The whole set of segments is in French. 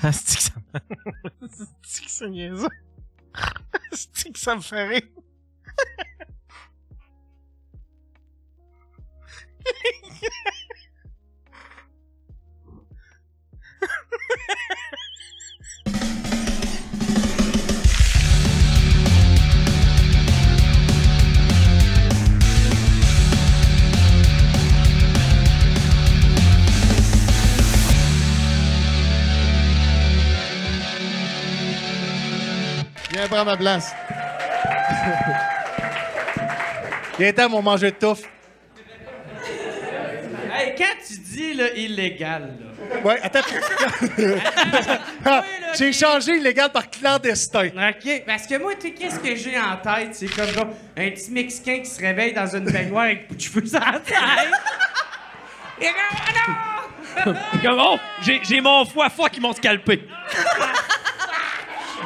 Ah, c'est que ça me... c'est que c'est niaiseux. C'est que ça me fait rire. Viens prendre ma place. Viens temps, mon manger de touffe. Hey, quand tu dis là, illégal, là. Ouais, attends. J'ai changé illégal par clandestin. OK, parce que moi, tu sais, qu'est-ce que j'ai en tête? C'est comme genre, un petit Mexicain qui se réveille dans une baignoire avec un bout de cheveux sur la tête. Et comme, ah non! Comme, oh, j'ai mon foie qui m'ont scalpé.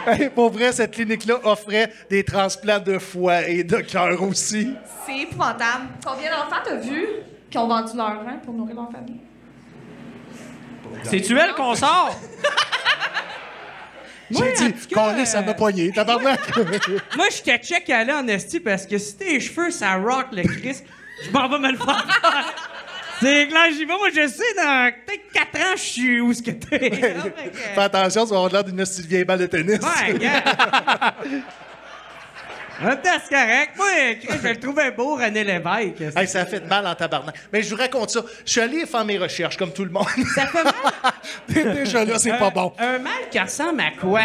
Hey, pour vrai, cette clinique-là offrait des transplants de foie et de cœur aussi. C'est épouvantable. Combien d'enfants t'as vu qui ont vendu leur rein pour nourrir leur famille? C'est-tu elle qu'on sort? J'ai dit, Carlis, ça m'a poigné. Tabarnak! Moi, je te check aller en esti parce que si tes cheveux, ça rock le Chris, je m'en vais me le faire. C'est clair, j'y vais. Moi, je sais, dans peut-être 4 ans, je suis où ce que t'es. Fais attention, tu vas avoir l'air d'une petite vieille balle de tennis. Ouais, regarde. En même temps, c'est correct. Moi, Chris, je le trouvais beau, René Lévesque. Hey, ça a fait mal en tabarnak. Mais je vous raconte ça. Je suis allé faire mes recherches, comme tout le monde. Ça fait mal. Déjà là, c'est pas bon. Un mâle qui ressemble à quoi?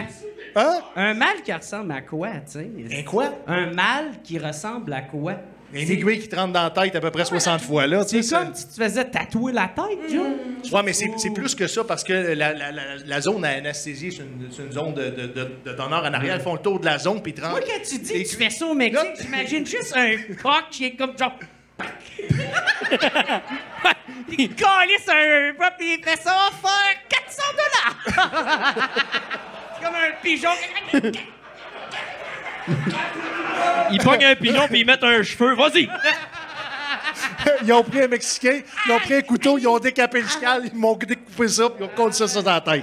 Hein? Un mâle qui ressemble à quoi, tu sais? Un quoi? Un mâle qui ressemble à quoi? Une aiguille qui te rentre dans la tête à peu près 60 fois, là. C'est comme si tu te faisais tatouer la tête, Joe. Ouais, mais c'est plus que ça parce que la zone à anesthésie, c'est une zone de donneur en arrière. Ils font le tour de la zone puis ils te rentrent. Moi, quand tu dis que tu fais ça au Mexique, j'imagine juste un coq qui est comme genre. Il calisse un peu puis il fait ça, on va faire $400. C'est comme un pigeon. Ils pognent un pignon puis ils mettent un cheveu. Vas-y! Ils ont pris un Mexicain, ils ont pris un couteau, ils ont décapé le chical, ils m'ont découpé ça puis ils ont collé ça dans la tête.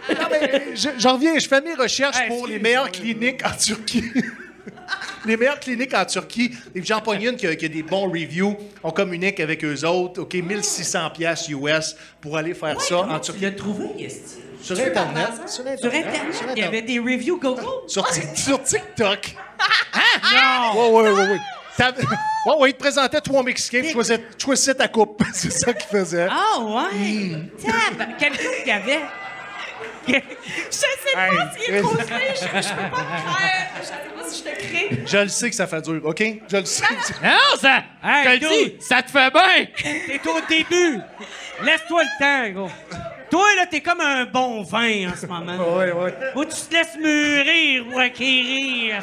Non, mais j'en reviens, je fais mes recherches pour les meilleures cliniques en Turquie. Les meilleures cliniques en Turquie. Et j'en pogne une qui a des bons reviews. On communique avec eux autres. OK, 1600 piastres US pour aller faire ça en Turquie. Tu l'as trouvé, Esti? Sur Internet. Sur Internet? Il y avait des reviews Google? Sur TikTok. Non! Ouais. Ouais, il te présentait 3 Mexicains, puis choisissait ta coupe. C'est ça qu'il faisait. Ah, ouais! Quelle coupe qu'il y avait? Je sais pas s'il est trop riche, je peux pas te faire. Je sais pas si je te crée. Je le sais que ça fait dur, OK? Je le sais. Non, ça! Hey, je te le dis, ça te fait bien! T'es au début! Laisse-toi le temps, gros. Toi, là, t'es comme un bon vin en ce moment. Ouais. Où tu te laisses mûrir ou acquérir.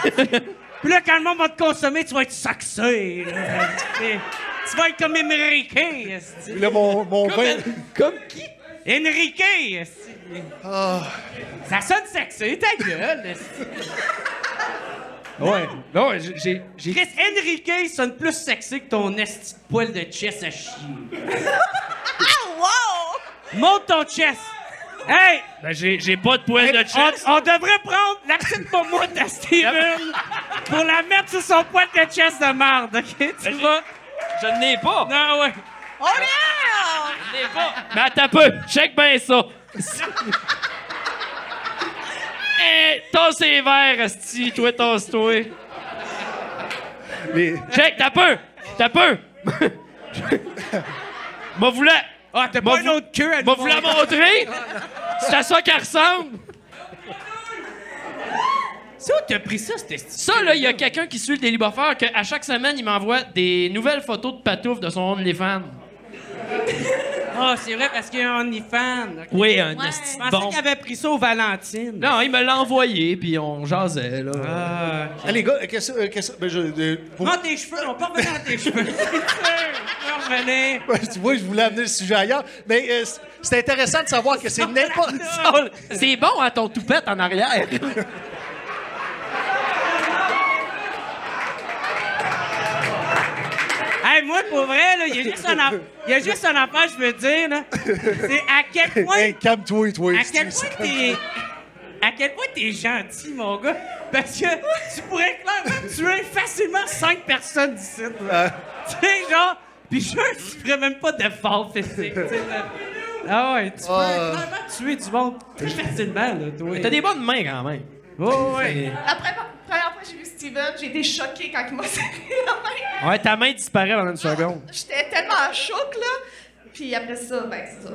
Puis là, quand le monde va te consommer, tu vas être saxé. Là. Tu vas être comme Enrique. esti. Là, mon vin... Comme qui? Enrique. esti. Ça sonne sexy, ta gueule. esti. Ouais. Non, j'ai. Chris, Enrique sonne plus sexy que ton esti de poil de chest à chier. Wow! Monte ton chest. Hey! Ben, j'ai pas de poil de chest. On devrait prendre la petite pomoute à Steven pour la mettre sur son poil de chest de marde, OK? Tu vas? Je n'ai pas. Non, ouais. Oh non! Je n'ai pas. Mais attends un peu. Check bien ça. Tasse les verres, esti. Toi, tasse-toi. Check, t'as peu. M'a voulu... Ah, t'as pas une autre queue à nous M'a voulu la montrer. C'est à ça qu'elle ressemble. C'est où t'as pris ça, cette esti? Ça, là, il y a quelqu'un qui suit le Daily Buffer qu'à chaque semaine, il m'envoie des nouvelles photos de patouf de son OnlyFans. Ah, c'est vrai, parce qu'il y a un OnlyFans. OK. Oui, un Ouais. esti Je pensais bon. qu'il avait pris ça aux Valentines. Non, il me l'a envoyé, puis on jasait, là. Ah, Ah, les gars, qu'est-ce que... Ben, non, tes cheveux, on peut revenir à tes cheveux. On peut revenir. Tu vois, je voulais amener le sujet ailleurs. Mais c'est intéressant de savoir que c'est n'importe... C'est bon, hein, ton toupette en arrière. Hey, Hey, moi, pour vrai, là, il y a juste un affaire, je veux dire, là. C'est à quel point... Hey, calme-toi, toi. À quel point t'es gentil, mon gars. Parce que tu pourrais clairement tuer facilement 5 personnes d'ici. Tu sais, genre... Pis je tu ferais même pas d'effort physique, tu sais. Ah ouais, tu peux clairement tuer du monde très facilement, là, toi. T'as des bonnes mains, quand même. Oh, ouais. La première fois que j'ai vu Steven, j'ai été choquée quand il m'a serré la main. Ouais, ta main disparaît pendant une seconde. J'étais tellement choquée, là. Puis après ça, ben, c'est ça.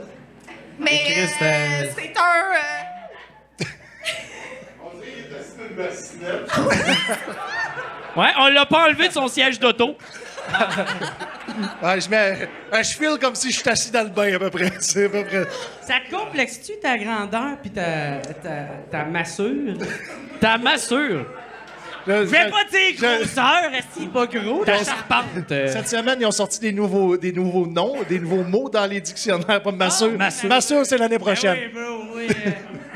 Mais Chris, c'est un... Ouais, on l'a pas enlevé de son siège d'auto. Ouais, je file comme si je suis assis dans le bain, à peu près. C'est à peu près. Ça te complexe-tu ta grandeur pis ta massure? Ta massure. Je vais pas dire grosseur, est-ce qu'il est pas gros? Ta charpente. Cette semaine, ils ont sorti des nouveaux noms, des nouveaux mots dans les dictionnaires, pas massure. massure. Massure, c'est l'année prochaine. Oui, bro, oui.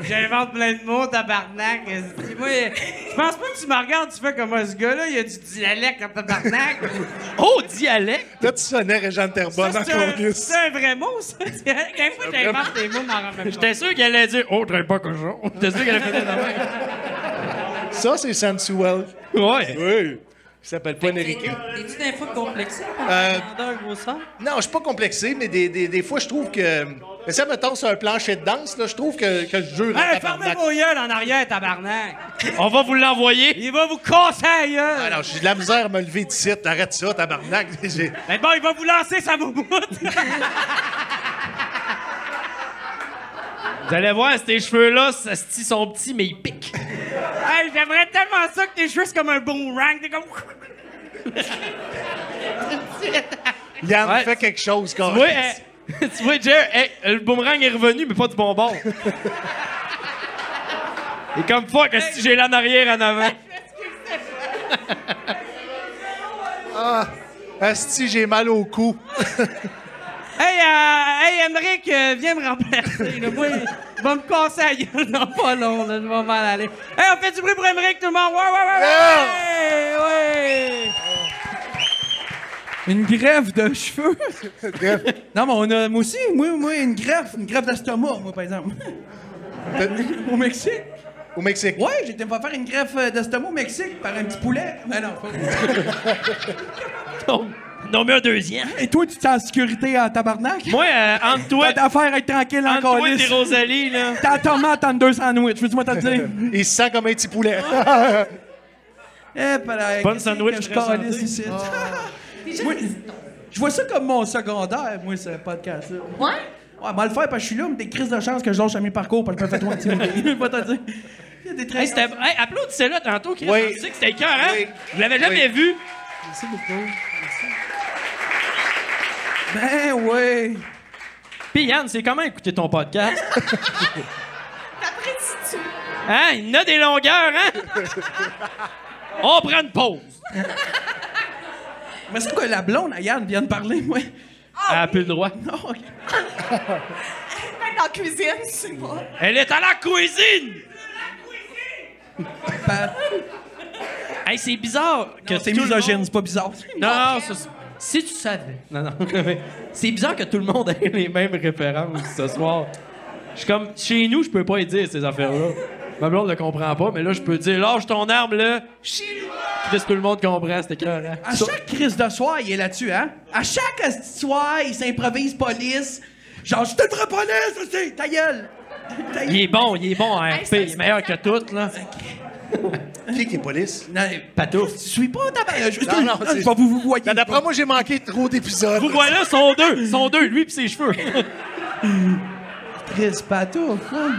J'invente plein de mots, tabarnak. Moi, je pense pas que tu me regardes, tu fais comme ce gars-là, il a du dialecte en tabarnak. Oh, dialecte. Là, tu sonnais Régent Terrebonne en congus. C'est un vrai mot, ça? Quelquefois fois que j'invente des mots, m'en rends même J'étais sûr qu'elle allait dire « Oh, traite pas cochon ». J'étais sûr qu'elle allait faire la main. Ça, c'est Sensuel. Ouais. Oui. Il s'appelle pas Enrique. T'es-tu des fois complexé par ta grandeur, grosseur? Non, je suis pas complexé, mais des fois, je trouve que... Mais ça, mettons, sur un plancher de danse, là, je trouve que je jure Hey, fermez vos gueules en arrière, tabarnak! On va vous l'envoyer. Il va vous casser la gueule! Ah non, j'ai de la misère à me lever d'ici. Arrête ça, tabarnak. Ben bon, il va vous lancer sa bouboute! Vous allez voir, ces cheveux-là, ils sont petits, mais ils piquent. Hey, j'aimerais tellement ça que tes cheveux, c'est comme un boomerang. T'es comme... Yann, Ouais. fais quelque chose, quand Tu vois, tu vois, Jer, le boomerang est revenu, mais pas du bon bord. Et comme fuck, si j'ai l'en arrière en avant. Ah, asti, j'ai mal au cou. Hey, Emmerich, viens me remplacer. Là. Moi, il va me casser la gueule dans pas long. Là. Je vais mal aller. Hey, on fait du bruit pour Emmerich, tout le monde. Ouais. Une greffe de cheveux? Non, mais on a, moi aussi, moi, une greffe d'estomac, moi, par exemple. Au Mexique? Au Mexique. Ouais, j'ai été me faire une greffe d'estomac au Mexique par un petit poulet. Mais non, pas Non, mais un deuxième. Et toi, tu te sens en sécurité en tabarnak? Moi, entre toi, T'as d'affaire à être tranquille entre encore. toi et Rosalie, là. T'as tomate en 2 sandwichs, veux-tu-moi te le dire? Il se sent comme un petit poulet. Bonne sandwich je très calisse ici. Moi, je vois ça comme mon secondaire, moi, ce podcast-là. Ouais? Ouais, mal le faire parce que je suis là, mais des crises de chance que je lâche à mes parcours parce que je me fais trop intimider. Je vais pas te dire. Il y a des traits. Hey, applaudissez-là tantôt, Chris. Oui. Je sais que c'était cœur, hein? Oui. Je l'avais jamais vu. Merci beaucoup. Ben oui. Puis Yann, c'est comment écouter ton podcast? T'apprécies-tu? Hein? Il y en a des longueurs, hein? On prend une pause. Mais c'est quoi la blonde à Yann vient de parler, moi? Elle a plus le droit. Non, ok. Même dans la cuisine, c'est pas. Elle est à la cuisine! Ben, Hey, c'est bizarre que c'est tout le misogyne, monde- c'est pas bizarre. Non, si tu savais. Non. C'est bizarre que tout le monde ait les mêmes références ce soir. Je suis comme, chez nous, je peux pas y dire ces affaires-là. Ma blonde ne comprend pas, mais là, je peux dire, lâche ton arme, là. Chez nous! Qu'est-ce que tout le monde comprend, c'était écœurant. À chaque crise de soir, il est là-dessus, hein? À chaque asti soir, il s'improvise police. Genre, je te le ferai police, aussi! Ta gueule! Ta gueule! Il est bon en RP, il est meilleur que toutes, là. Qui est police? Non, mais Patouf. je suis pas tabac. Je Non, je vais vous voyez. D'après moi, j'ai manqué trop d'épisodes. Vous voilà, sont deux, lui pis ses cheveux. Chris Patouf, hein?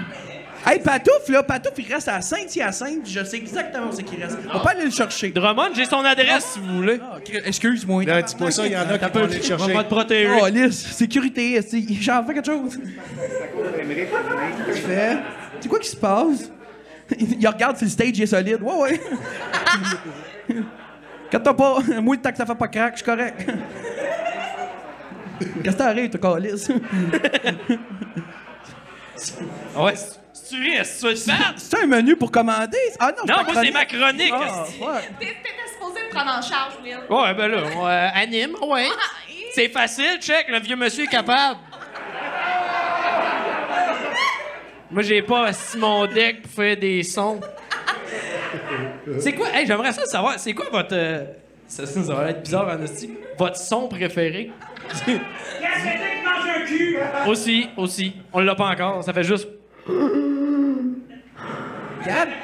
Hey, Patouf, là, Patouf, il reste à Saint-Hyacinthe. Je sais exactement où c'est qu'il reste. On peut aller le chercher. Drummond, j'ai son adresse, si vous voulez. Ah, excuse-moi. Là, dis-pas ça, il y en a qui vont aller le On chercher. va te protéger. Oh, Alice, sécurité, j'en fais quelque chose. Tu fais? C'est quoi qui se passe? Il regarde si le stage est solide. Ouais. Quand pas, moi, tant que ça fait pas crack, je suis correct. Qu'est-ce que t'arrives, t'as calice? Ouais, si tu ris, est-ce que tu fais? C'est un menu pour commander? Ah non, Non, moi, c'est ma chronique. Ah, esti. ouais. T'étais supposé prendre en charge, Will? Ouais, ben là, on anime, ouais. C'est facile, check, le vieux monsieur est capable. Moi, j'ai pas assis mon deck pour faire des sons. C'est quoi? Hey, j'aimerais ça savoir, c'est quoi votre... ça va être bizarre, en hostie. Votre son préféré? Aussi. On l'a pas encore, ça fait juste...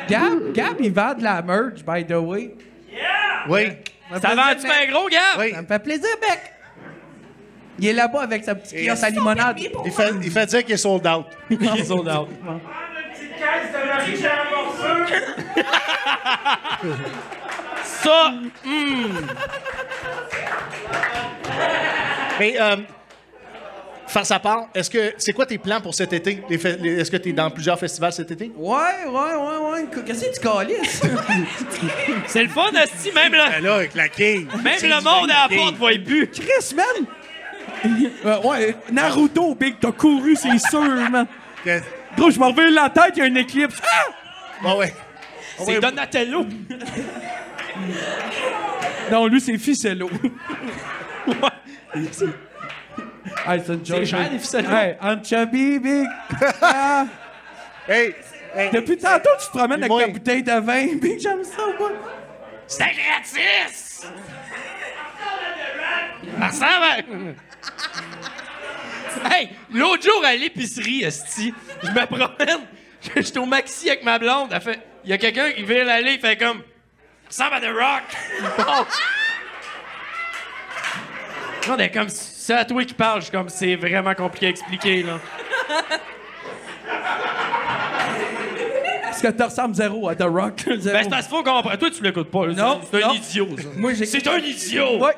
Gab, il vend de la merch, by the way. Oui. Ça vend-tu bien gros, Gab? Oui. Ça me fait plaisir, mec. Il est là-bas avec sa petite kiosque à limonade. Il fait dire qu'il est sold out. Il est sold out. Ça, Mais, face à part, c'est quoi tes plans pour cet été? Est-ce que tu es dans plusieurs festivals cet été? Ouais. Qu'est-ce que tu calisses? c'est le fun, hostie, même le... Ben là, claqué. Même le monde à la porte voit plus. Chris, man! Ouais, Naruto, Big, t'as couru, c'est sûr, man. Gros, je m'en reviens la tête, il y a une éclipse. Ah! Bon, ouais. C'est Donatello. Non, lui, c'est Ficello. Hey, c'est une joke. C'est cher, les Ficello. Hey, I'm chubby, Big. Ah. Hey! Depuis tantôt, tu te promènes avec Moi. ta bouteille de vin, Big, j'aime ça, moi. C'était gratis! Ça ressemble Hey, l'autre jour à l'épicerie, esti, je me promène, j'étais au maxi avec ma blonde, elle fait, il y a quelqu'un qui vient l'aller, il fait comme, ça ressemble à The Rock. Bon. Non, mais comme, c'est à toi qui parle, je suis comme, c'est vraiment compliqué à expliquer, là. Est-ce que tu ressembles zéro à The Rock? Zéro. Ben, c'est parce qu'il faut comprendre. Toi, tu l'écoutes pas, là. Non, C'est un non. idiot, ça. Moi, C'est un idiot! Ouais.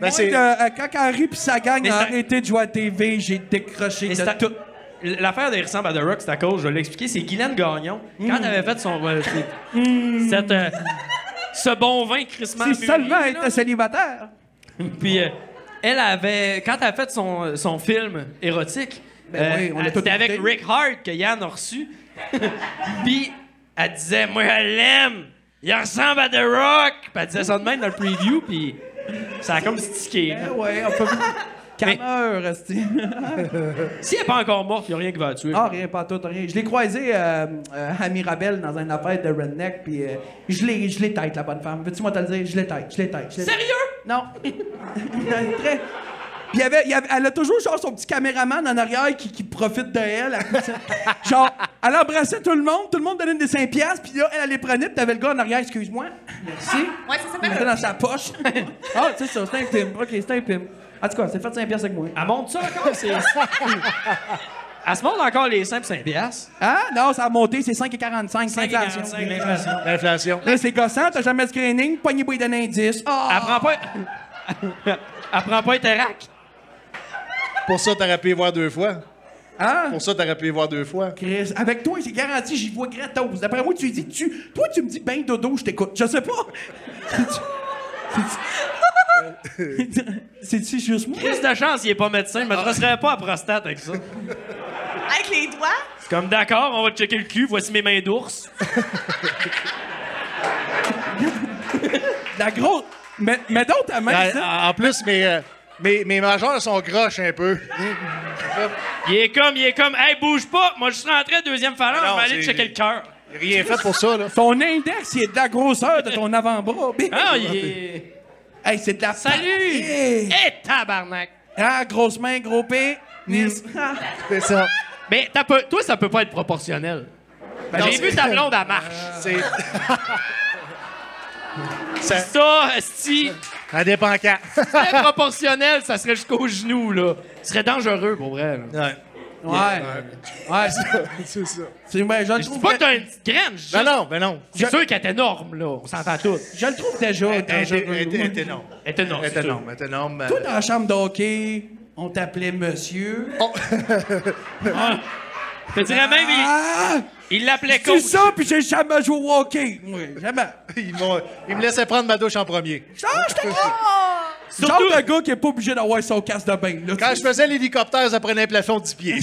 Ben, Moi, c'est- quand Henry pis sa gang Mais a c'est- arrêté de jouer à TV, j'ai décroché Mais de c'est à- tout. L'affaire des ressemble à The Rock, c'est à cause, je l'ai expliqué, c'est Guylaine Gagnon. Quand elle avait fait son. Cette, ce bon vin Christmas. Si seulement elle était célibataire. Puis elle avait. Quand elle a fait son film érotique, Ben oui, on l'a tout c'était avec écouté. Rick Hart que Yann a reçu. Puis elle disait, moi, elle l'aime. Il ressemble à The Rock. Puis elle disait ça de même dans le preview, puis ça a comme stické. là. Ben ouais, on peut. Cameur, resti. Si elle n'est pas encore morte, il n'y a rien qui va la tuer. Ah, rien, pas tout, rien. Je l'ai croisé à Mirabel dans une affaire de redneck, puis je l'ai tête, la bonne femme. Veux-tu moi te le dire? Je l'ai tête. Sérieux? Non. Très. Puis elle a toujours genre son petit caméraman en arrière qui profite de elle. Genre, elle embrassait tout le monde donnait des 5 piastres, puis là, elle les prenait, puis t'avais le gars en arrière, excuse-moi. Merci. Ouais, ça Il s'appelle mettait dans sa poche. Ah, c'est ça, c'est un pimp. OK, c'est un pimp. En tout cas, c'est fait 5 piastres avec moi. Elle monte ça encore? Elle se monte encore les 5 piastres. Ah, non, ça a monté, c'est 5,45, 5,45, l'inflation. L'inflation. Là, c'est gossant, t'as jamais de screening, poignée bout d'un indice. Ah! Elle prend pas... Elle prend pas Interac. Pour ça, t'aurais pu y voir 2 fois. Hein? Pour ça, t'aurais pu y voir 2 fois. Chris, avec toi, c'est garanti, j'y vois gratos. D'après moi, tu dis, toi, tu me dis ben dodo, je t'écoute. Je sais pas. C'est-tu juste moi? Plus de chance, il est pas médecin. Je me trosserais pas à prostate avec ça. avec les doigts. C'est comme, d'accord, on va te checker le cul. Voici mes mains d'ours. La grosse. Mais donc, ta main, ça. En plus, mes majeurs sont groches un peu. Il est comme, hey, bouge pas. Moi, je suis rentré deuxième phalange. Non, Je vais aller te c'est- checker le cœur. Rien fait pour ça, là. Ton index, il est de la grosseur de ton avant-bras. Ah, il est. Hey, c'est de la. Salut! Hey! Eh, tabarnak! Ah, grosse main, gros pénis. Ah. C'est ça. Mais toi, ça peut pas être proportionnel. Ben non, J'ai c'est- vu ta blonde, elle marche. C'est. ça, Ça, esti, ça dépend quand. si c'était proportionnel, ça serait jusqu'au genou, là. Ce serait dangereux, pour vrai. Là. Ouais. Ouais, C'est ça. c'est ben, je le Je dis trouve. pas que t'as une petite graine. Ben non. C'est sûr qu'elle est énorme, là. On s'entend tous. Je le trouve déjà dangereux. Elle était énorme. Elle est énorme. Elle était énorme. Elle était énorme. Toi, dans la chambre d'hockey, on t'appelait monsieur. Je te dirais même, Ah! il l'appelait C'est coach. ça, puis j'ai jamais joué au hockey. Oui, jamais. Ils me laissaient prendre ma douche en premier. Change de genre Surtout, de gars qui est pas obligé d'avoir son casque de bain. Là, Quand je faisais l'hélicoptère, ça prenait un plafond de 10 pieds. Il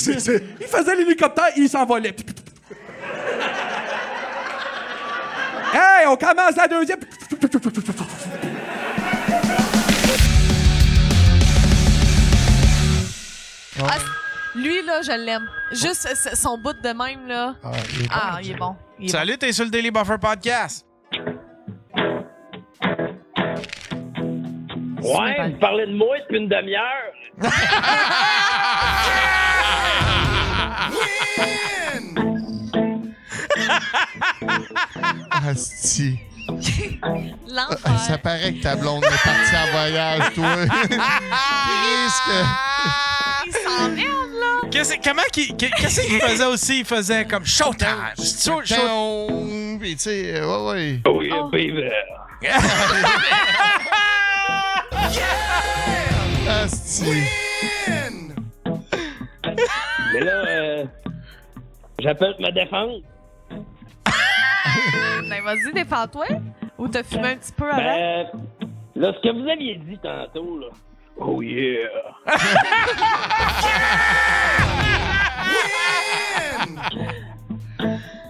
faisait l'hélicoptère, il s'envolait. Hey, on commence la deuxième. Lui, là, je l'aime. Juste son bout de même, là. Il est bon. Salut, t'es sur le Daily Buffer Podcast. Ouais, vous parlez de moi depuis une demi-heure. Asti. L'enfer. Ça paraît que ta blonde est partie en voyage, toi. Il s'emmerde, là. Qu'est-ce qu'il faisait aussi? Il faisait comme Showtime. Puis tu sais, ouais. Oh yeah, baby. Asti. Mais là, j'appelle ma défense. Ben, vas-y, défends-toi. Ou t'as fumé un petit peu avant? Ben, là, ce que vous aviez dit tantôt, là. Oh yeah.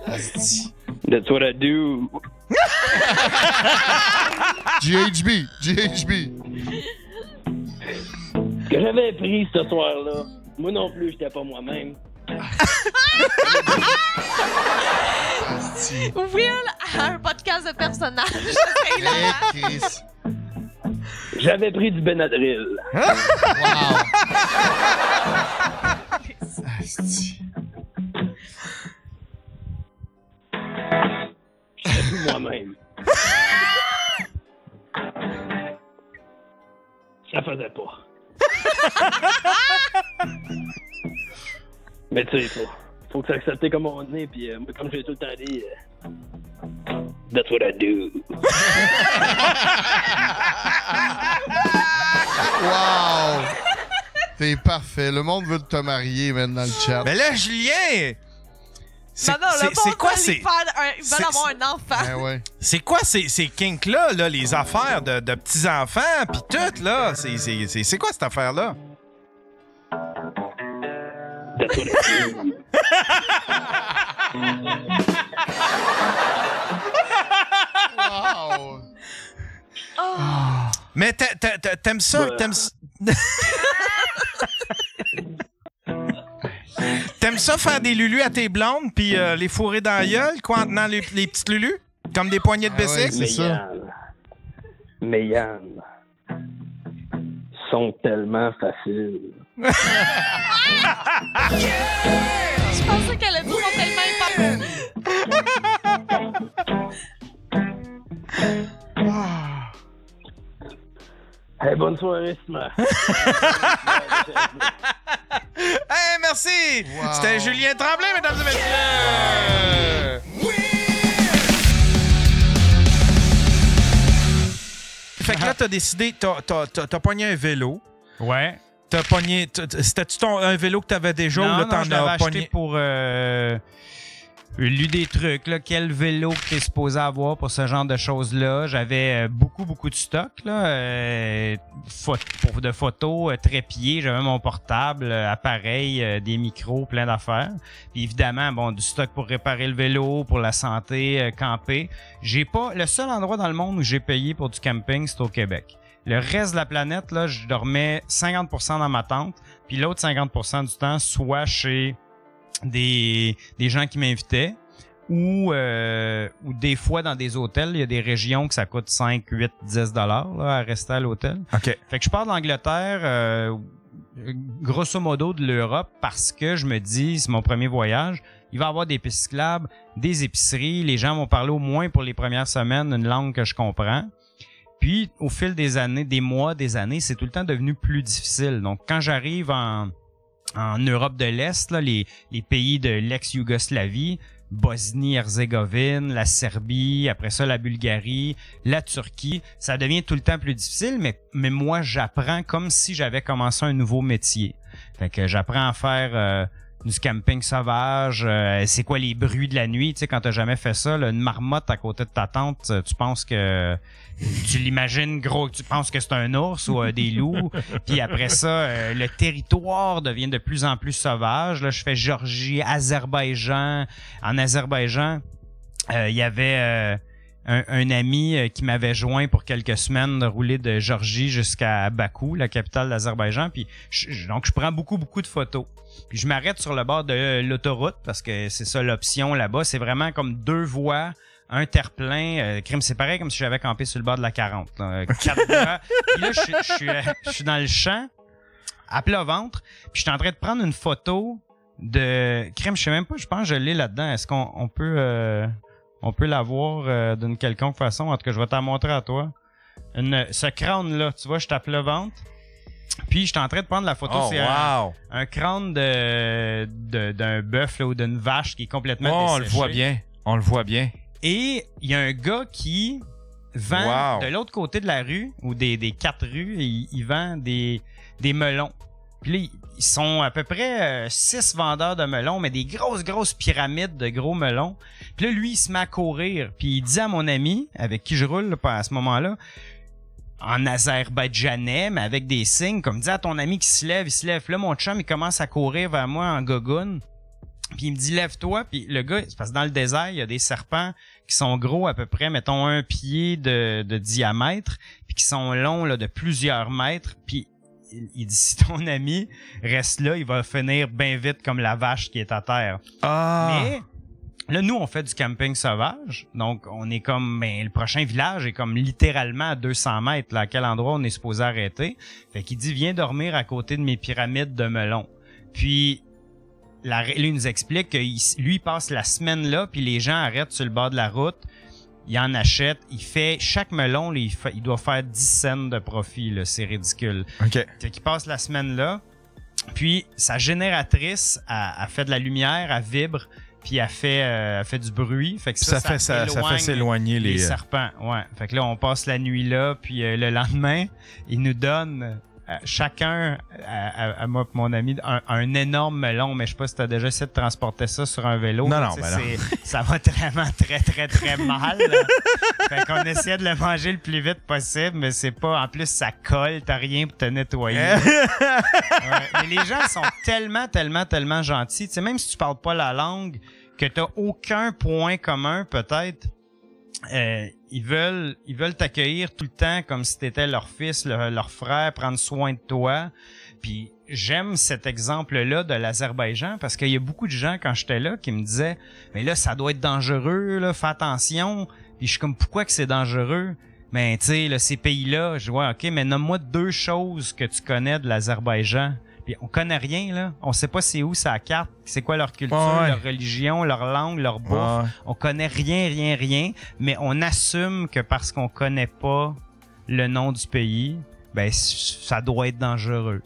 Asti. That's what I do. GHB. Ce que j'avais pris ce soir-là, moi non plus, j'étais pas moi-même. Asti. Will a un podcast de personnages. Hey, Chris. J'avais pris du Benadryl. Wow. Asti. J'étais plus moi-même. Ça faisait pas. Mais tu sais, faut que ça accepte comme on est, puis moi, comme j'ai tout le temps dit, that's what I do. Wow. T'es parfait. Le monde veut te marier, maintenant, dans le chat. Mais là, Julien! C'est quoi ils veulent avoir un enfant. Ben ouais. C'est quoi ces kinks-là, là, les affaires de petits-enfants, pis tout, là? C'est quoi cette affaire-là? That's what I do. Wow. Mais t'aimes ça? T'aimes ça faire des lulus à tes blondes puis les fourrer dans la gueule, quoi, en tenant les petites lulus? Comme des poignées de bicycle? Ouais, c'est ça. Mais Yann, sont tellement faciles. Je pensais qu'elle a dit qu'on tellement Hey, bonne soirée, Simon. Hey, merci! Wow. C'était Julien Tremblay, mesdames et messieurs! Fait que là, t'as décidé, t'as pogné un vélo. Ouais. T'as pogné. C'était-tu un vélo que t'avais déjà ou là, Non, t'en je l'avais as acheté pogné? pour lu des trucs, là, quel vélo que t'es supposé avoir pour ce genre de choses-là. J'avais beaucoup de stock, là, pour de photos, trépieds, j'avais mon portable, appareil, des micros, plein d'affaires. Puis évidemment, bon, du stock pour réparer le vélo, pour la santé, camper. J'ai pas, le seul endroit dans le monde où j'ai payé pour du camping, c'est au Québec. Le reste de la planète, là, je dormais 50% dans ma tente, puis l'autre 50% du temps, soit chez des gens qui m'invitaient ou des fois dans des hôtels. Il y a des régions que ça coûte 5, 8, 10 $ là, à rester à l'hôtel. OK. Fait que je pars de l'Angleterre, grosso modo de l'Europe, parce que je me dis, c'est mon premier voyage, il va y avoir des pistes cyclables, des épiceries, les gens vont parler au moins pour les premières semaines une langue que je comprends. Puis, au fil des années, des mois, des années, c'est tout le temps devenu plus difficile. Donc, quand j'arrive en Europe de l'Est, là, les pays de l'ex-Yougoslavie, Bosnie-Herzégovine, la Serbie, après ça la Bulgarie, la Turquie, ça devient tout le temps plus difficile, mais moi j'apprends comme si j'avais commencé un nouveau métier. Fait que j'apprends à faire du camping sauvage, c'est quoi les bruits de la nuit, tu sais, quand t'as jamais fait ça, là, une marmotte à côté de ta tente, tu penses que tu l'imagines gros, tu penses que c'est un ours ou des loups, puis après ça, le territoire devient de plus en plus sauvage. Là, je fais Géorgie, Azerbaïdjan. En Azerbaïdjan, il y avait un ami qui m'avait joint pour quelques semaines de rouler de Géorgie jusqu'à Bakou, la capitale d'Azerbaïdjan. Puis donc je prends beaucoup de photos. Puis je m'arrête sur le bord de l'autoroute parce que c'est ça l'option là-bas. C'est vraiment comme 2 voies, un terre-plein. Crime, c'est pareil comme si j'avais campé sur le bord de la 40. 4 voies. Puis là, je suis dans le champ, à plat ventre. Puis je suis en train de prendre une photo de... Crime, je sais même pas, je pense que je l'ai là-dedans. Est-ce qu'on peut... On peut l'avoir d'une quelconque façon. En tout cas, je vais t'en montrer à toi. Ce crâne-là, tu vois, je tape le ventre. Puis, je suis en train de prendre la photo. Oh, c'est wow. un crâne d'un bœuf là, ou d'une vache qui est complètement desséché. On le voit bien. On le voit bien. Et il y a un gars qui vend de l'autre côté de la rue, ou des 4 rues, il vend des melons. Puis là, ils sont à peu près 6 vendeurs de melons, mais des grosses pyramides de gros melons. Puis là, lui, il se met à courir. Puis il dit à mon ami, avec qui je roule là, à ce moment-là, en azerbaïdjanais, mais avec des signes, comme dit à ton ami qui se lève, il se lève. Puis là, mon chum, il commence à courir vers moi en gogoune. Puis il me dit, lève-toi. Puis le gars, c'est parce que dans le désert, il y a des serpents qui sont gros à peu près, mettons, 1 pied de diamètre, puis qui sont longs là, de plusieurs mètres. Puis il dit, si ton ami reste là, il va finir bien vite comme la vache qui est à terre. Ah! Mais là, nous, on fait du camping sauvage. Donc, on est comme... le prochain village est comme littéralement à 200 mètres, là, à quel endroit on est supposé arrêter. Fait qu'il dit, viens dormir à côté de mes pyramides de melons. Puis, lui nous explique que lui, il passe la semaine là, puis les gens arrêtent sur le bord de la route. Il en achète, il fait chaque melon, là, il doit faire 10 cents de profit, là, c'est ridicule. OK. Fait qu'il passe la semaine là, puis sa génératrice a fait de la lumière, elle vibre, puis elle fait du bruit, fait que ça fait s'éloigner les serpents. Ouais. Fait que là on passe la nuit là, puis le lendemain, il nous donne chacun à moi et mon ami un énorme melon, mais je sais pas si t'as déjà essayé de transporter ça sur un vélo. Non, ça va vraiment très mal. Fait qu'on essayait de le manger le plus vite possible, mais c'est pas... En plus, ça colle, t'as rien pour te nettoyer. Mais les gens sont tellement gentils. Tu sais, même si tu parles pas la langue, que t'as aucun point commun, peut-être... ils veulent t'accueillir tout le temps comme si t'étais leur fils, leur frère, prendre soin de toi. Puis j'aime cet exemple-là de l'Azerbaïdjan parce qu'il y a beaucoup de gens quand j'étais là qui me disaient mais là ça doit être dangereux, là, fais attention. Puis je suis comme pourquoi que c'est dangereux? Mais tu sais, là, ces pays-là, je vois, ok, mais nomme-moi 2 choses que tu connais de l'Azerbaïdjan. Puis on connaît rien, là. On sait pas c'est où sa carte, c'est quoi leur culture, leur religion, leur langue, leur bouffe. On connaît rien, mais on assume que parce qu'on connaît pas le nom du pays, ben ça doit être dangereux.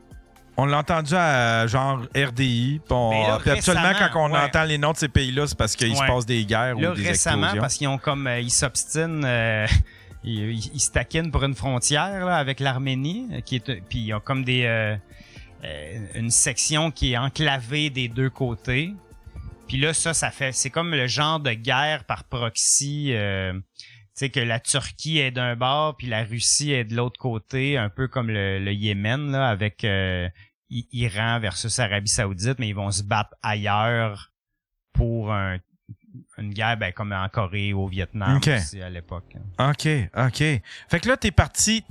On l'a entendu à genre RDI. Puis absolument, quand on entend les noms de ces pays-là, c'est parce qu'il se passe des guerres ou des récemment, explosions. Parce qu'ils ont comme ils s'obstinent, ils se taquinent pour une frontière là, avec l'Arménie, puis ils ont comme une section qui est enclavée des 2 côtés. Puis là, c'est comme le genre de guerre par proxy, tu sais, que la Turquie est d'un bord, puis la Russie est de l'autre côté, un peu comme le Yémen, là, avec Iran versus Arabie Saoudite, mais ils vont se battre ailleurs pour une guerre, comme en Corée ou au Vietnam aussi à l'époque. OK. Fait que là, t'es parti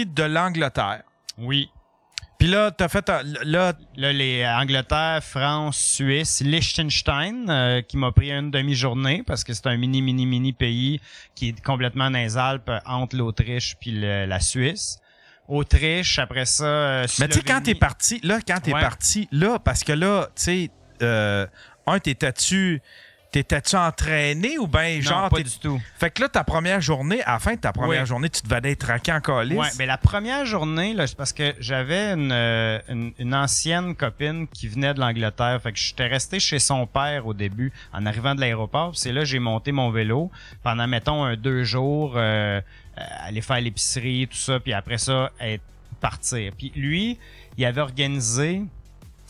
de l'Angleterre. Oui. Puis là, t'as fait... Là, les Angleterre, France, Suisse, Liechtenstein, qui m'a pris une demi-journée parce que c'est un mini pays qui est complètement dans les Alpes entre l'Autriche puis la Suisse. Autriche, après ça, mais tu sais, quand t'es parti, là, parce que là, tu sais, t'étais-tu entraîné ou bien genre... Non, pas du tout. Fait que là, ta première journée, à la fin de ta première journée, tu devais être traqué en calice. Ouais, mais la première journée, là, c'est parce que j'avais une ancienne copine qui venait de l'Angleterre. Fait que j'étais resté chez son père au début, en arrivant de l'aéroport. C'est là que j'ai monté mon vélo pendant, mettons, 2 jours, aller faire l'épicerie, tout ça, puis après ça, partir. Puis lui, il avait organisé...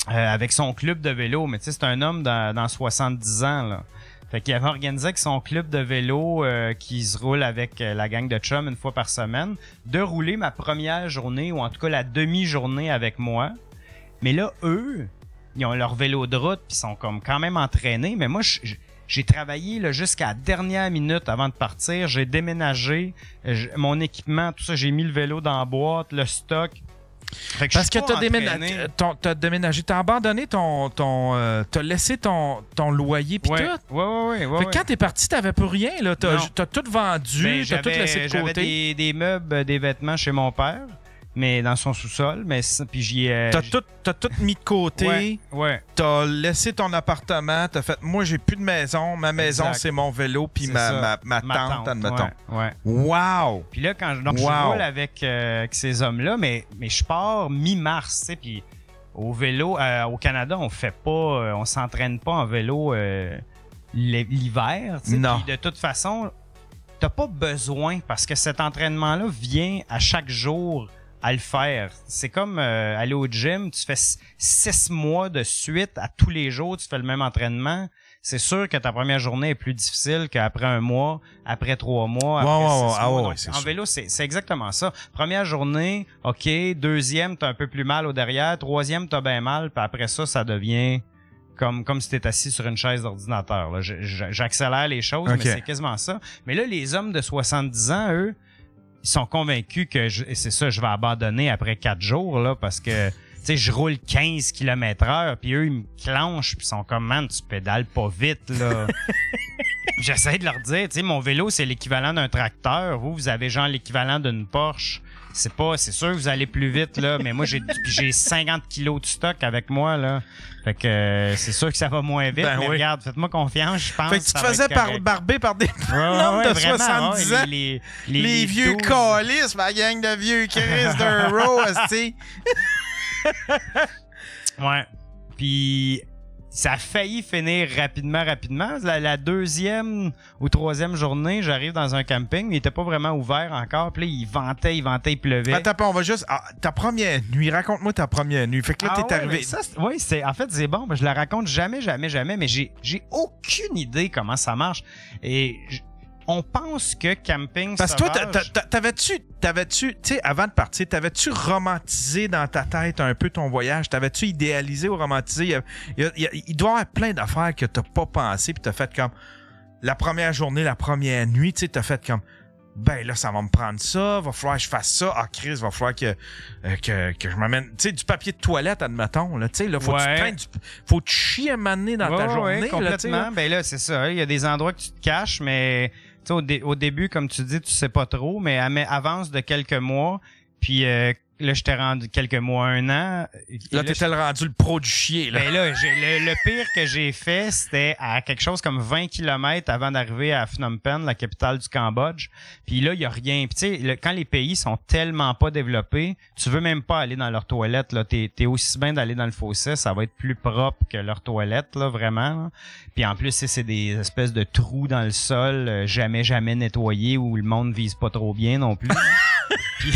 avec son club de vélo, mais tu sais, c'est un homme dans 70 ans, là. Fait qu'il avait organisé avec son club de vélo qui se roule avec la gang de chum une fois par semaine, de rouler ma première journée, ou en tout cas la demi-journée avec moi. Mais là, eux, ils ont leur vélo de route, puis ils sont comme quand même entraînés, mais moi, j'ai travaillé là, jusqu'à la dernière minute avant de partir. J'ai déménagé mon équipement, tout ça. J'ai mis le vélo dans la boîte, le stock. Parce que t'as déménagé, t'as abandonné t'as laissé ton loyer pis tout. Ouais. Fait que quand t'es parti, t'avais plus rien, là. T'as tout vendu, t'as tout laissé de côté. J'avais des meubles, des vêtements chez mon père, mais dans son sous-sol, mais puis j'y ai... T'as tout mis de côté. Ouais. T'as laissé ton appartement, t'as fait, moi, j'ai plus de maison, ma maison, c'est mon vélo, puis ma tante, admettons. Ouais. Wow! Puis là, je roule avec ces hommes-là, mais je pars mi-mars, tu sais, puis au vélo, au Canada, on s'entraîne pas en vélo l'hiver, tu sais. Non. Puis de toute façon, t'as pas besoin, parce que cet entraînement-là vient à chaque jour à le faire. C'est comme aller au gym, tu fais 6 mois de suite, à tous les jours, tu fais le même entraînement. C'est sûr que ta première journée est plus difficile qu'après 1 mois, après 3 mois, après 6 mois. Donc, en vélo, c'est exactement ça. Première journée, OK. Deuxième, t'as un peu plus mal au derrière. Troisième, t'as bien mal. Puis après ça devient comme si t'étais assis sur une chaise d'ordinateur. Là. J'accélère les choses, mais c'est quasiment ça. Mais là, les hommes de 70 ans, eux, ils sont convaincus que je vais abandonner après 4 jours, là, parce que, tu sais, je roule 15 km/h, puis eux, ils me clenchent, puis ils sont comme, man, tu pédales pas vite, là. J'essaie de leur dire, tu sais, mon vélo, c'est l'équivalent d'un tracteur. Vous avez genre l'équivalent d'une Porsche. C'est sûr que vous allez plus vite, là, mais moi, j'ai 50 kilos de stock avec moi, là. Fait que c'est sûr que ça va moins vite, mais regarde, faites-moi confiance, je pense. Fait que tu te faisais barber par des hommes de 70 ans. Les vieux calices, ma gang de vieux Chris d'Euro, esti. Ouais. Puis ça a failli finir rapidement. La deuxième ou troisième journée, j'arrive dans un camping, mais il était pas vraiment ouvert encore. Puis là, il ventait, il pleuvait. Attends, on va juste... ta première nuit, raconte-moi ta première nuit. Fait que là, t'es arrivé... En fait, c'est bon. Je la raconte jamais, mais j'ai aucune idée comment ça marche. Et... On pense que camping Parce que toi, t'avais-tu, tu sais, avant de partir, t'avais-tu romantisé dans ta tête un peu ton voyage? T'avais-tu idéalisé ou romantisé? Il doit y avoir plein d'affaires que t'as pas pensé, puis t'as fait comme la première journée, la première nuit, tu sais, t'as fait comme ben là, ça va me prendre ça, va falloir que je fasse ça. Ah, Chris, va falloir que je m'amène, tu sais, du papier de toilette, admettons, là, tu sais, là, faut faut te chier à m'amener dans ta journée, complètement. Là, t'sais, là. Ben là, c'est ça, il y a des endroits que tu te caches, mais tu sais, au début, comme tu dis, tu sais pas trop, mais avance de quelques mois, puis là, je t'ai rendu quelques mois, 1 an. Là, t'étais rendu le pro du chier, là. Ben là, le pire que j'ai fait, c'était à quelque chose comme 20 km avant d'arriver à Phnom Penh, la capitale du Cambodge. Puis là, il y a rien. Puis tu sais, quand les pays sont tellement pas développés, tu veux même pas aller dans leurs toilettes, là. T'es aussi bien d'aller dans le fossé, ça va être plus propre que leurs toilettes, là, vraiment, là. Puis en plus, c'est des espèces de trous dans le sol, jamais nettoyés, où le monde vise pas trop bien non plus. Puis...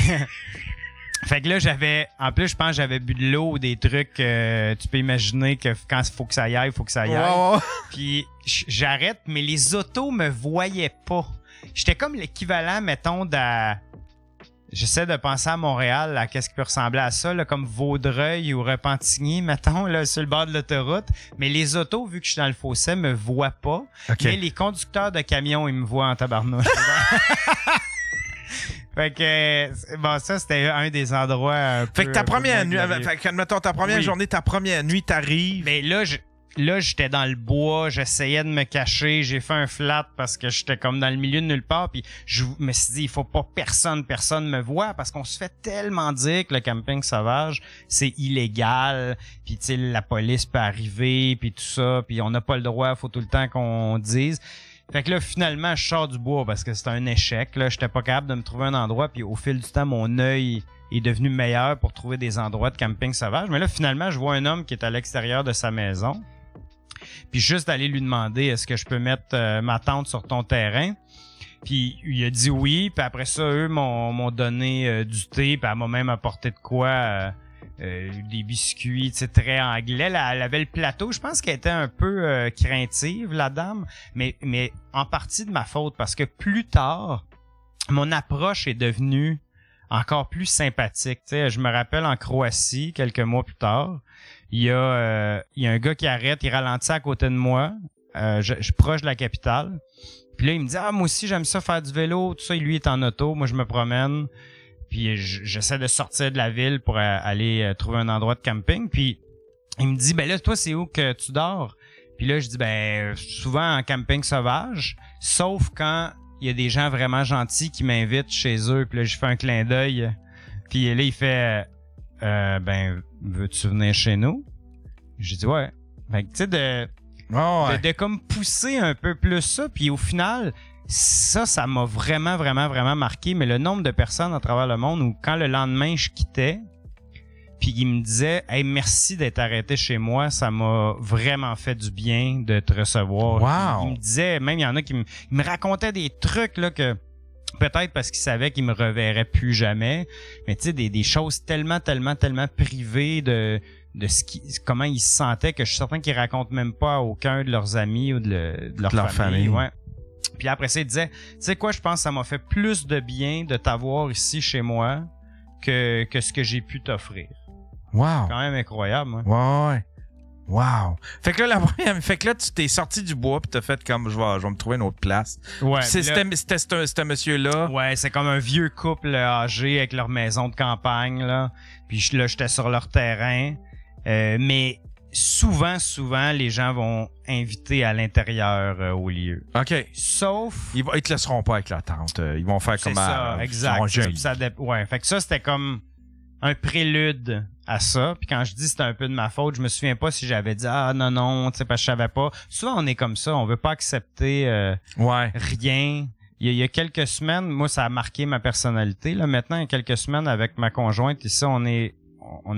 Fait que là, en plus, je pense que j'avais bu de l'eau ou des trucs, tu peux imaginer que quand il faut que ça y aille, il faut que ça y aille. Ouais. Puis j'arrête, mais les autos me voyaient pas. J'étais comme l'équivalent, mettons, j'essaie de penser à Montréal, à qu'est-ce qui peut ressembler à ça, là, comme Vaudreuil ou Repentigny, mettons, là, sur le bord de l'autoroute. Mais les autos, vu que je suis dans le fossé, me voient pas. Okay. Mais les conducteurs de camions, ils me voient en tabarnouche. Fait que, bon, ça, c'était un des endroits un peu... Fait que ta première nuit, admettons, ta première journée, ta première nuit, t'arrives... Mais là, j'étais dans le bois, j'essayais de me cacher, j'ai fait un flat parce que j'étais comme dans le milieu de nulle part, puis je me suis dit, il faut pas personne me voit, parce qu'on se fait tellement dire que le camping sauvage, c'est illégal, puis tu sais, la police peut arriver, puis tout ça, puis on n'a pas le droit, faut tout le temps qu'on dise... Fait que là, finalement, je sors du bois parce que c'était un échec. Là, j'étais pas capable de me trouver un endroit. Puis au fil du temps, mon œil est devenu meilleur pour trouver des endroits de camping sauvage. Mais là, finalement, je vois un homme qui est à l'extérieur de sa maison. Puis juste d'aller lui demander, est-ce que je peux mettre ma tente sur ton terrain? Puis il a dit oui. Puis après ça, eux m'ont donné du thé. Puis elle m'a même apporté de quoi... des biscuits, tu sais, très anglais. Elle avait le plateau. Je pense qu'elle était un peu craintive, la dame, mais en partie de ma faute, parce que plus tard, mon approche est devenue encore plus sympathique. Tu sais, je me rappelle en Croatie, quelques mois plus tard, il y a un gars qui arrête, il ralentit à côté de moi. je suis proche de la capitale. Puis là, il me dit, moi aussi, j'aime ça faire du vélo. Tout ça, lui est en auto. Moi, je me promène. Puis j'essaie de sortir de la ville pour aller trouver un endroit de camping. Puis il me dit, là, toi, c'est où que tu dors? Puis là, je dis, souvent en camping sauvage, sauf quand il y a des gens vraiment gentils qui m'invitent chez eux. Puis là, je fais un clin d'œil. Puis là, il fait, veux-tu venir chez nous? J'ai dit, ouais. Fait que, tu sais, de comme pousser un peu plus ça. Puis au final, ça m'a vraiment, vraiment, vraiment marqué. Mais le nombre de personnes à travers le monde où quand le lendemain, je quittais, puis il me disait, hey, merci d'être arrêté chez moi, ça m'a vraiment fait du bien de te recevoir. Wow. Il me disait, même il y en a qui me racontaient des trucs là que peut-être parce qu'ils savaient qu'ils me reverraient plus jamais, mais tu sais des choses tellement privées de comment ils se sentaient que je suis certain qu'ils racontent même pas à aucun de leurs amis ou de leur famille. Ouais. Puis après ça, il disait, tu sais quoi, je pense que ça m'a fait plus de bien de t'avoir ici chez moi que ce que j'ai pu t'offrir. Wow. Quand même incroyable, moi. Ouais. Wow. Fait que là, tu t'es sorti du bois pis t'as fait comme, je vais me trouver une autre place. Ouais. C'était ce monsieur-là. Ouais, c'est comme un vieux couple âgé avec leur maison de campagne, là. Puis là, j'étais sur leur terrain. Mais souvent, les gens vont inviter à l'intérieur au lieu. OK. Sauf... Ils te laisseront pas avec la tente. Ils vont faire comme... C'est ça, exact. Ouais, fait que ça, c'était comme un prélude à ça. Puis quand je dis c'était un peu de ma faute, je me souviens pas si j'avais dit non, tu sais, parce que je savais pas. Souvent, on est comme ça. On veut pas accepter rien. Il y a quelques semaines, moi, ça a marqué ma personnalité. Là, maintenant, il y a quelques semaines, avec ma conjointe, ici, on est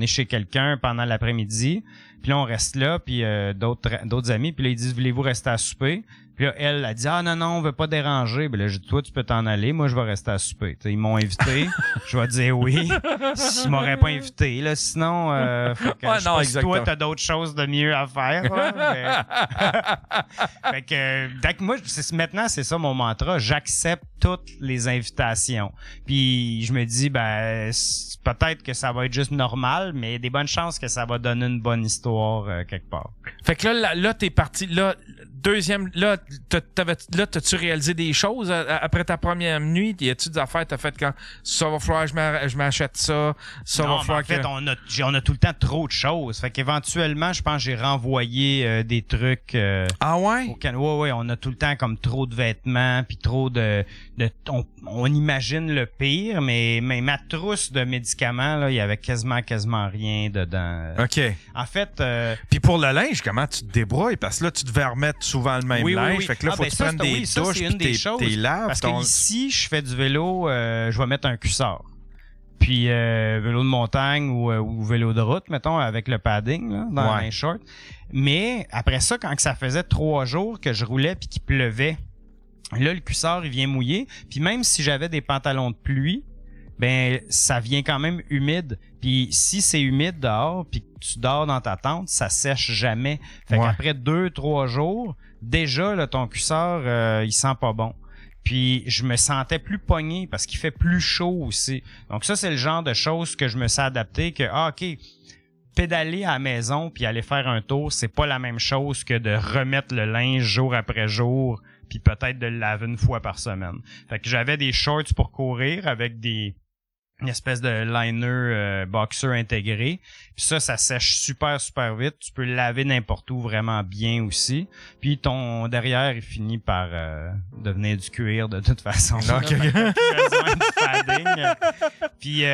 chez quelqu'un pendant l'après-midi, puis là on reste là, puis d'autres amis, puis là ils disent voulez-vous rester à souper? Puis là elle a dit non, on veut pas déranger. Puis là j'ai dit toi tu peux t'en aller, moi je vais rester à souper. T'sais, ils m'ont invité, je vais dire oui. S'ils m'auraient pas invité là, sinon faut que je sais pas si toi t'as d'autres choses de mieux à faire. Là, fait que moi maintenant c'est ça mon mantra, j'accepte toutes les invitations. Puis je me dis peut-être que ça va être juste normal, mais il y a des bonnes chances que ça va donner une bonne histoire quelque part. Fait que là t'es parti, là, t'as-tu réalisé des choses après ta première nuit? Y a-tu des affaires t'as fait quand ça va falloir que je m'achète ça? Va falloir en fait, on a tout le temps trop de choses. Fait qu'éventuellement, je pense que j'ai renvoyé des trucs. Ah ouais? Ouais, on a tout le temps comme trop de vêtements, puis trop on imagine le pire, mais ma trousse de médicaments, là, il y avait quasiment rien dedans. OK. En fait... Puis pour le linge, comment tu te débrouilles? Parce que là, tu devais remettre souvent le même linge. Oui. Fait que là, faut que tu prennes des douches puis t'es laves. Parce que ici, je fais du vélo, je vais mettre un cuissard. Puis vélo de montagne ou vélo de route, mettons, avec le padding là, dans un short. Mais après ça, quand ça faisait 3 jours que je roulais puis qu'il pleuvait, là, le cuissard, il vient mouiller. Puis même si j'avais des pantalons de pluie, ça vient quand même humide. Puis si c'est humide dehors, puis que tu dors dans ta tente, ça sèche jamais. Fait qu'après 2-3 jours, déjà, là, ton cuissard, il sent pas bon. Puis je me sentais plus pogné parce qu'il fait plus chaud aussi. Donc ça, c'est le genre de choses que je me suis adapté que, OK, pédaler à la maison puis aller faire un tour, c'est pas la même chose que de remettre le linge jour après jour puis peut-être de le laver une fois par semaine. Fait que j'avais des shorts pour courir avec une espèce de liner boxer intégré. Puis ça sèche super vite. Tu peux le laver n'importe où vraiment bien aussi. Puis ton derrière, il finit par devenir du cuir de toute façon. Okay. Besoin de padding. Puis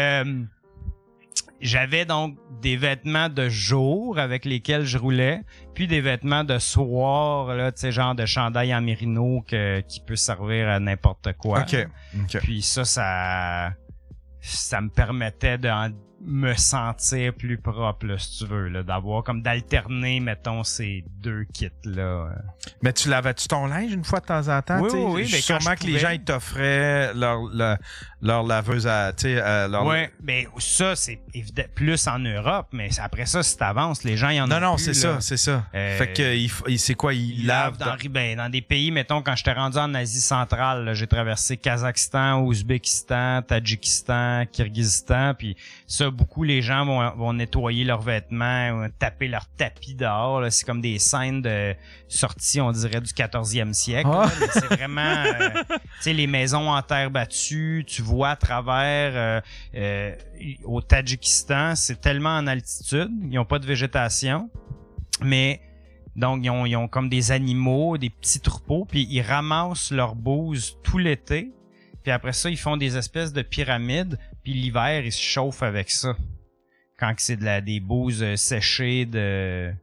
j'avais donc des vêtements de jour avec lesquels je roulais, puis des vêtements de soir, là, tu sais, genre de chandail en mérino qui peut servir à n'importe quoi. OK. Puis ça me permettait de me sentir plus propre, là, si tu veux, là, d'avoir comme d'alterner, mettons, ces deux kits-là. Mais tu lavais-tu ton linge une fois de temps en temps? Oui, mais sûrement que les gens, ils t'offraient leur laveuse à, tu sais, leur... Oui, mais ça, c'est évident, plus en Europe, mais après ça, si t'avances, les gens, ils en ont Non, plus, c'est là. ça, c'est ça. Fait que, c'est quoi, ils lavent dans des pays, mettons, quand j'étais rendu en Asie centrale, là, j'ai traversé Kazakhstan, Ouzbékistan, Tadjikistan, Kirghizistan, puis ça, ça, beaucoup les gens vont nettoyer leurs vêtements, taper leur tapis dehors. Là. C'est comme des scènes de sortie, on dirait, du 14e siècle. Ah. Là. Mais c'est vraiment, tu sais, les maisons en terre battue, tu vois à travers. Au Tadjikistan, c'est tellement en altitude, ils n'ont pas de végétation, mais donc ils ont comme des animaux, des petits troupeaux, puis ils ramassent leur bouse tout l'été. Puis après ça, ils font des espèces de pyramides, puis l'hiver, ils se chauffent avec ça. Quand c'est des bouses séchées de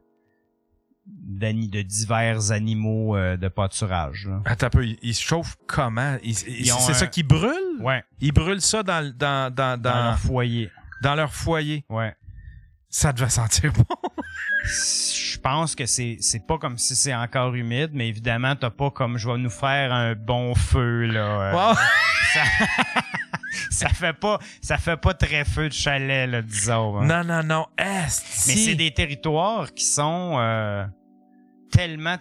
divers animaux de pâturage. Là. Attends un peu, ils se chauffent comment? C'est ça qui brûle? Ouais. Ils brûlent ça dans leur foyer. Dans leur foyer? Ouais. Ça devait sentir bon. Je pense que c'est pas comme si c'est encore humide, mais évidemment, t'as pas comme je vais nous faire un bon feu, là. Wow. Ça fait pas très feu de chalet, là, disons. Hein. Non. Mais c'est des territoires qui sont tellement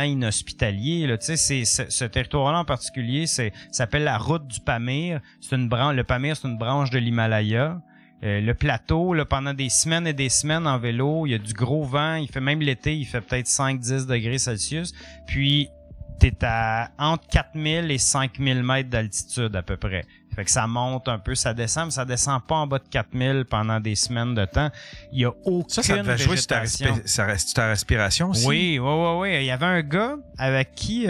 inhospitaliers. Là. Tu sais, ce territoire-là en particulier, s'appelle la route du Pamir. Le Pamir, c'est une branche de l'Himalaya. Le plateau, là, pendant des semaines et des semaines en vélo, il y a du gros vent. Il fait même l'été, il fait peut-être 5-10 degrés Celsius. Puis t'es à entre 4000 et 5000 mètres d'altitude à peu près. Fait que ça monte un peu, ça descend, mais ça descend pas en bas de 4000 pendant des semaines de temps. Il y a aucune ça devait jouer sur ta respiration aussi. Oui. Il y avait un gars avec qui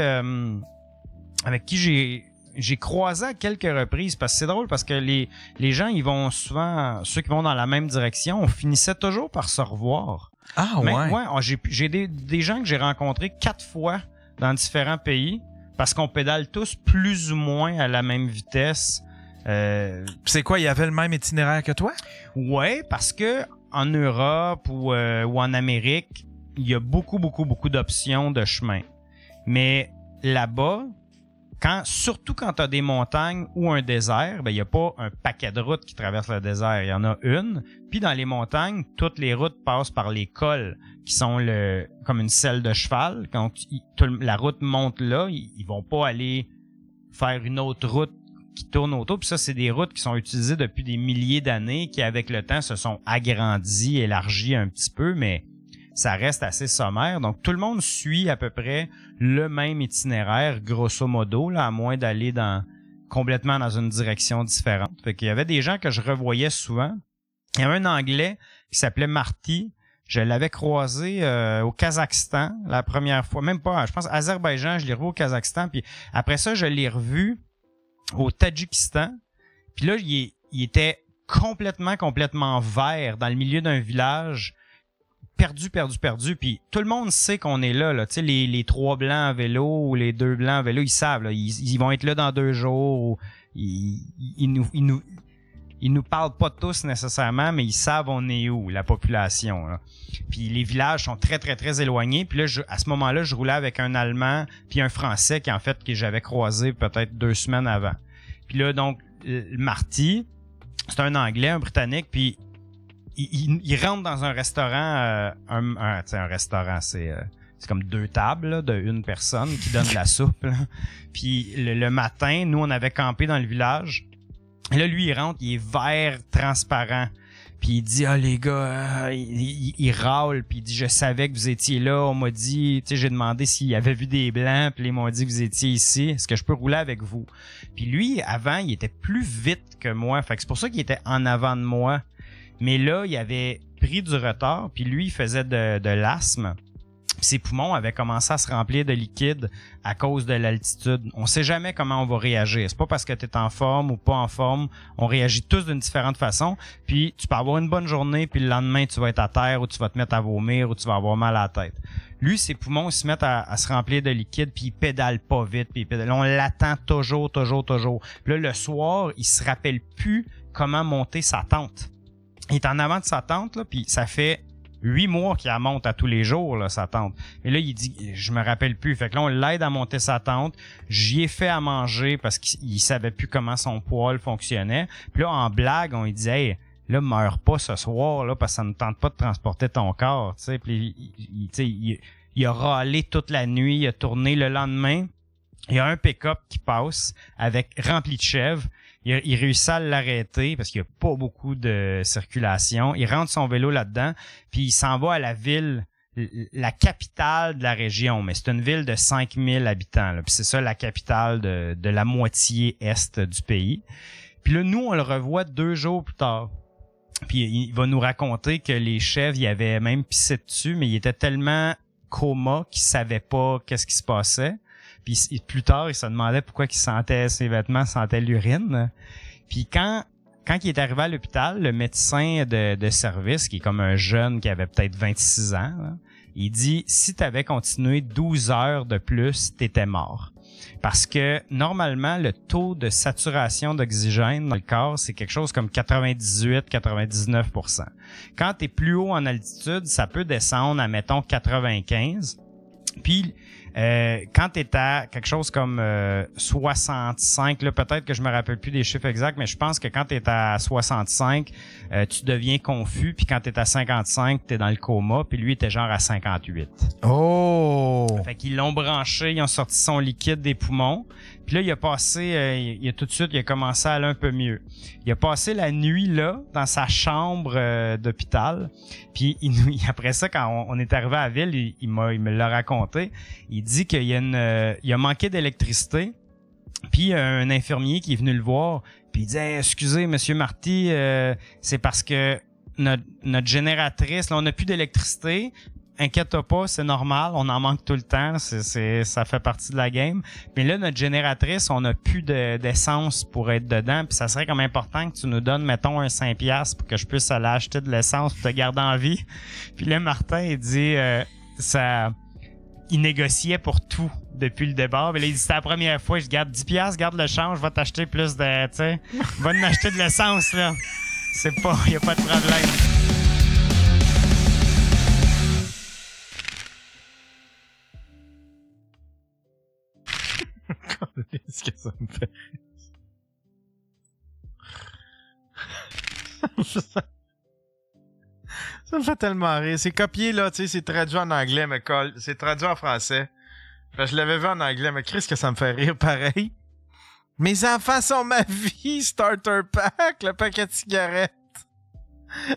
j'ai croisé à quelques reprises, parce que c'est drôle, parce que les gens, ils vont souvent, ceux qui vont dans la même direction, on finissait toujours par se revoir. Ah ouais? J'ai des gens que j'ai rencontrés 4 fois dans différents pays, parce qu'on pédale tous plus ou moins à la même vitesse. C'est quoi, il y avait le même itinéraire que toi? Ouais, parce que en Europe ou en Amérique, il y a beaucoup d'options de chemin. Mais là-bas, surtout quand tu as des montagnes ou un désert, ben il y a pas un paquet de routes qui traversent le désert, il y en a une. Puis dans les montagnes, toutes les routes passent par les cols qui sont comme une selle de cheval. Quand la route monte là, ils vont pas aller faire une autre route qui tourne autour. Puis ça, c'est des routes qui sont utilisées depuis des milliers d'années, qui avec le temps se sont agrandies, élargies un petit peu, mais ça reste assez sommaire. Donc, tout le monde suit à peu près le même itinéraire, grosso modo, là, à moins d'aller complètement dans une direction différente. Fait qu'il y avait des gens que je revoyais souvent. Il y avait un Anglais qui s'appelait Marty. Je l'avais croisé au Kazakhstan la première fois. Même pas, je pense, Azerbaïdjan, je l'ai revu au Kazakhstan. Puis après ça, je l'ai revu au Tadjikistan. Puis là, il était complètement vert dans le milieu d'un village. Perdu. Puis tout le monde sait qu'on est là. Tu sais, les 3 blancs en vélo ou les 2 blancs en vélo, ils savent. Là, ils vont être là dans 2 jours. Ils nous parlent pas tous nécessairement, mais ils savent on est où, la population. Là. Puis les villages sont très éloignés. Puis là, à ce moment-là, je roulais avec un Allemand puis un Français que j'avais croisé peut-être 2 semaines avant. Puis là, donc, Marty, c'est un Anglais, un Britannique, puis il rentre dans un restaurant, un restaurant, c'est comme 2 tables là, de une personne qui donne de la soupe. Là. Puis le matin, nous, on avait campé dans le village. Et là, lui, il rentre, il est vert transparent. Puis il dit, les gars, il râle, puis il dit, je savais que vous étiez là. On m'a dit, tu sais, j'ai demandé s'il avait vu des blancs, puis ils m'ont dit que vous étiez ici. Est-ce que je peux rouler avec vous? Puis lui, avant, il était plus vite que moi. Fait que c'est pour ça qu'il était en avant de moi. Mais là, il avait pris du retard, puis lui, il faisait de l'asthme. Ses poumons avaient commencé à se remplir de liquide à cause de l'altitude. On sait jamais comment on va réagir. C'est pas parce que tu es en forme ou pas en forme. On réagit tous d'une différente façon. Puis tu peux avoir une bonne journée, puis le lendemain, tu vas être à terre ou tu vas te mettre à vomir ou tu vas avoir mal à la tête. Lui, ses poumons se mettent à se remplir de liquide, puis il pédale pas vite. Puis on l'attend toujours. Puis là, le soir, il se rappelle plus comment monter sa tente. Il est en avant de sa tente, là, puis ça fait 8 mois qu'il la monte à tous les jours, là, sa tente. Et là, il dit, je me rappelle plus. Fait que là, on l'aide à monter sa tente. J'y ai fait à manger parce qu'il savait plus comment son poil fonctionnait. Puis là, en blague, on lui dit, hey, là, meurs pas ce soir, là, parce que ça ne tente pas de transporter ton corps, tu sais. Puis il a râlé toute la nuit, il a tourné le lendemain. Il y a un pick-up qui passe rempli de chèvres. il réussit à l'arrêter parce qu'il n'y a pas beaucoup de circulation. Il rentre son vélo là-dedans, puis il s'en va à la ville, la capitale de la région, mais c'est une ville de 5000 habitants. Là, puis c'est ça la capitale de la moitié est du pays. Puis là, nous, on le revoit 2 jours plus tard. Puis il va nous raconter que les chèvres, il avait même pissé dessus, mais il était tellement coma qu'il savait pas qu'est-ce qui se passait. Puis plus tard, il se demandait pourquoi il sentait ses vêtements, sentait l'urine. Puis quand il est arrivé à l'hôpital, le médecin de service, qui est comme un jeune qui avait peut-être 26 ans, là, il dit, si tu avais continué 12 heures de plus, t'étais mort. Parce que normalement, le taux de saturation d'oxygène dans le corps, c'est quelque chose comme 98-99%. Quand tu es plus haut en altitude, ça peut descendre à, mettons, 95. Puis, quand tu es à quelque chose comme 65, là, peut-être que je me rappelle plus des chiffres exacts, mais je pense que quand tu es à 65, tu deviens confus, puis quand tu es à 55, tu es dans le coma, puis lui était genre à 58. Oh! Fait qu'ils l'ont branché, ils ont sorti son liquide des poumons, puis là, il a passé, il a tout de suite, il a commencé à aller un peu mieux. Il a passé la nuit là, dans sa chambre d'hôpital, puis après ça, quand on est arrivé à la ville, il me l'a raconté, il dit qu'il y a il a manqué d'électricité, puis un infirmier qui est venu le voir, puis il dit hey, excusez monsieur Marty, c'est parce que notre génératrice, là, on n'a plus d'électricité. Inquiète-toi pas, c'est normal, on en manque tout le temps, ça fait partie de la game. Mais là, notre génératrice, on n'a plus d'essence pour être dedans, puis ça serait comme important que tu nous donnes, mettons, un 5$ pour que je puisse aller acheter de l'essence pour te garder en vie. Puis là, Martin, il dit, il négociait pour tout depuis le départ. Mais là, il dit, c'est la première fois, je garde 10$, garde le change, je vais t'acheter plus de, tu sais, va nous acheter de l'essence, là. Y a pas de problème. Qu'est-ce que ça me fait? Ça me fait tellement rire. C'est copié, là, tu sais, c'est traduit en anglais, mais c'est traduit en français. Fait que je l'avais vu en anglais, mais Chris, que ça me fait rire pareil. Mes enfants sont ma vie, starter pack, le paquet de cigarettes,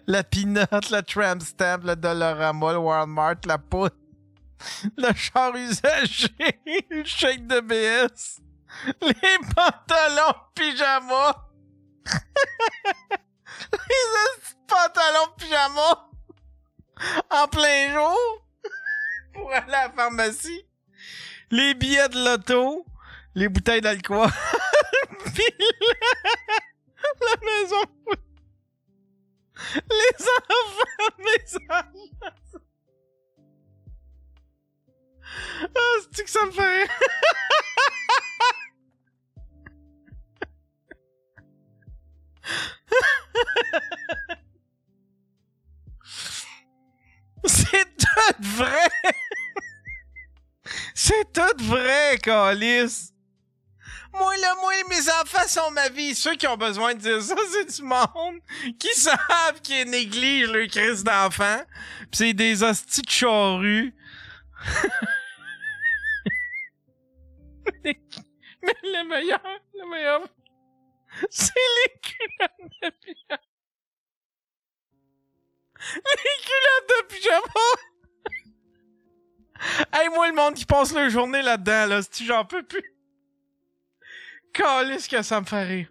la peanut, le tramp stamp, le Dollarama, le Walmart, la poudre, le char usagé, le chèque de BS, les pantalons pyjama, les pantalons pyjama en plein jour pour aller à la pharmacie, les billets de loto, les bouteilles d'alcool, puis la maison, les enfants, mes enfants. Ah, c'est-tu que ça me fait rire? C'est tout vrai! C'est tout vrai, câlisse! Moi, mes enfants sont ma vie. Ceux qui ont besoin de dire ça, c'est du monde qui savent qu'ils négligent leur crise d'enfants. Pis c'est des hosties de charrues. Mais le meilleur, c'est les culottes de pyjama. Les culottes de pyjama! Hey, moi, le monde qui passe leur journée là-dedans, là, si j'en peux plus. Calisse que ça me fait rire.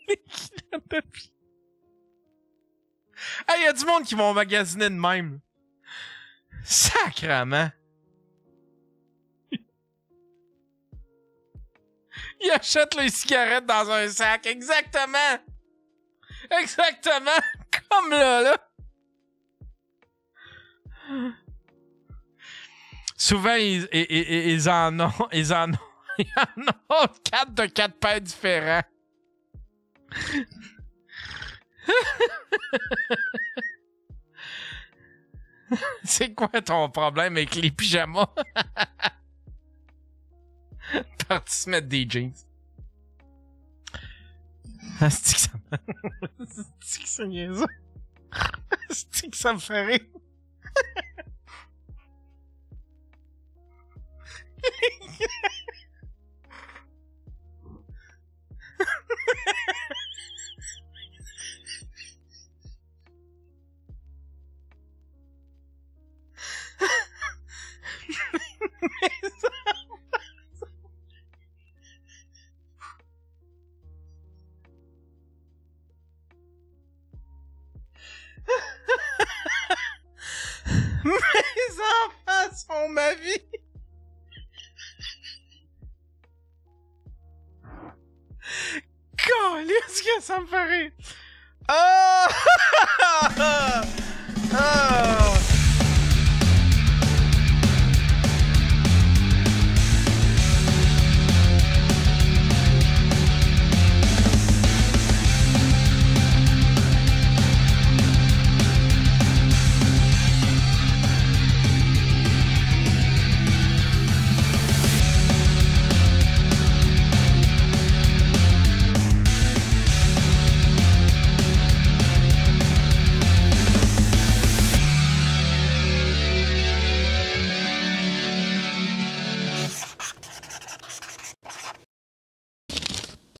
Les culottes de pyjama. Hey, y a du monde qui vont magasiner de même. Sacrement. Ils achètent les cigarettes dans un sac. Exactement. Exactement. Comme là. Souvent, ils en ont 4 de 4 paires différents. C'est quoi ton problème avec les pyjamas? Parti se mettre des jeans. C'est que ça me... C'est que ça niaiseux. C'est que ça me fait rire. que ça me fait rire.